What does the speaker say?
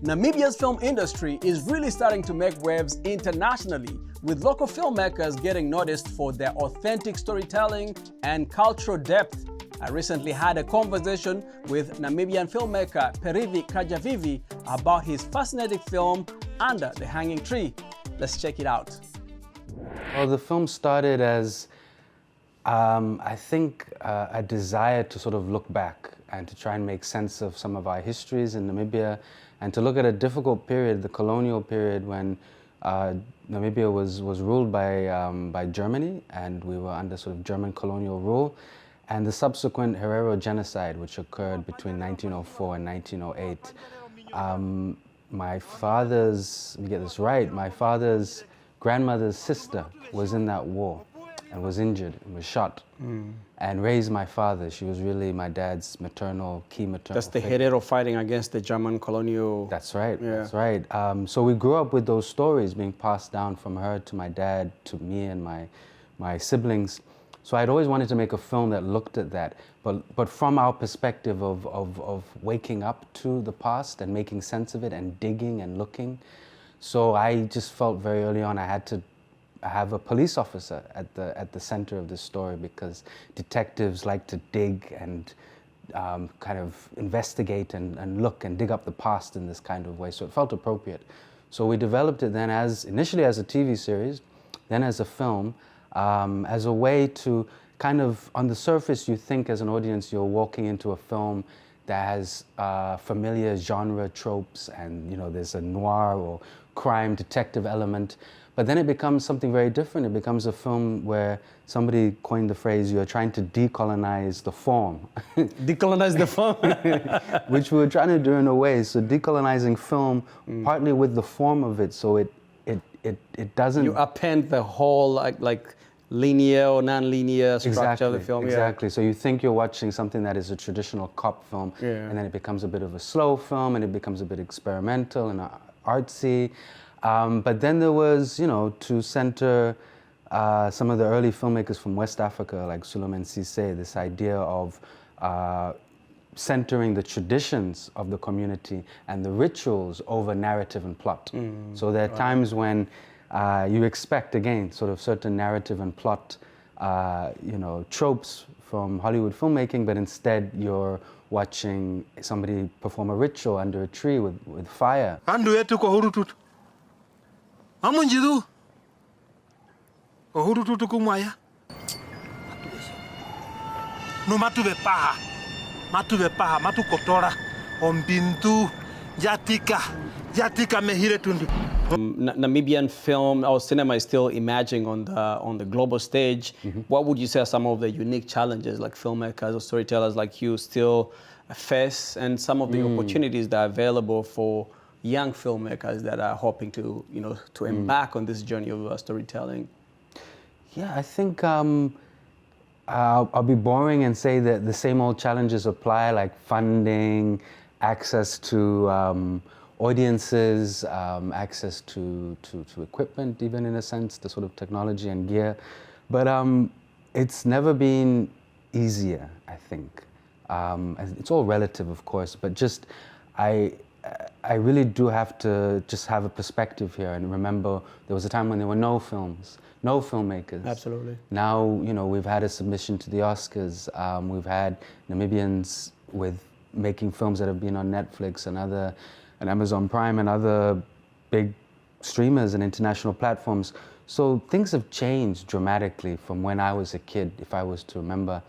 Namibia's film industry is really starting to make waves internationally, with local filmmakers getting noticed for their authentic storytelling and cultural depth. I recently had a conversation with Namibian filmmaker Perivi Katjavivi about his fascinating film, Under the Hanging Tree. Let's check it out. Well, the film started as, I think, a desire to sort of look back and to try and make sense of some of our histories in Namibia, and to look at a difficult period, the colonial period, when Namibia was ruled by Germany, and we were under sort of German colonial rule, and the subsequent Herero genocide, which occurred between 1904 and 1908. My father's, let me get this right, my father's grandmother's sister was in that war and was injured and was shot and raised my father. She was really my dad's key maternal That's the figure. Herero fighting against the German colonial... That's right, Yeah. that's right. So we grew up with those stories being passed down from her to my dad, to me and my siblings. So I'd always wanted to make a film that looked at that, but from our perspective of waking up to the past and making sense of it and digging and looking. So I just felt very early on I had to have a police officer at the center of this story, because detectives like to dig and kind of investigate and look and dig up the past in this kind of way. So it felt appropriate. So we developed it then initially as a TV series, then as a film, as a way to kind of, on the surface, you think as an audience you're walking into a film that has familiar genre tropes, and there's a noir or crime detective element, but then it becomes something very different. It becomes a film where somebody coined the phrase, you're trying to decolonize the form. Decolonize the form? Which we were trying to do in a way. So decolonizing film, partly with the form of it, so it doesn't... You append the whole like linear or non-linear structure of the film. Exactly. Yeah. So you think you're watching something that is a traditional cop film, and then it becomes a bit of a slow film, and it becomes a bit experimental and artsy. But then there was, to center some of the early filmmakers from West Africa, like Suleiman Cissé, this idea of centering the traditions of the community and the rituals over narrative and plot. So there are times when you expect, again, sort of certain narrative and plot, tropes from Hollywood filmmaking, but instead you're watching somebody perform a ritual under a tree with fire. Amunjidu. Ohurututu kumaya. No matuve paha. Matu kotora. Ombintu. Jatika mehire tundu. Namibian film or cinema is still emerging on the global stage. What would you say are some of the unique challenges like filmmakers or storytellers like you still face, and some of the opportunities that are available for young filmmakers that are hoping to embark on this journey of storytelling? Yeah, I think I'll be boring and say that the same old challenges apply, like funding, access to audiences, access to equipment, even in a sense, the sort of technology and gear. But it's never been easier, I think. It's all relative, of course, but just I really do have to just have a perspective here and remember there was a time when there were no films, no filmmakers. Absolutely. Now, we've had a submission to the Oscars. We've had Namibians with making films that have been on Netflix and Amazon Prime and other big streamers and international platforms. So things have changed dramatically from when I was a kid, if I was to remember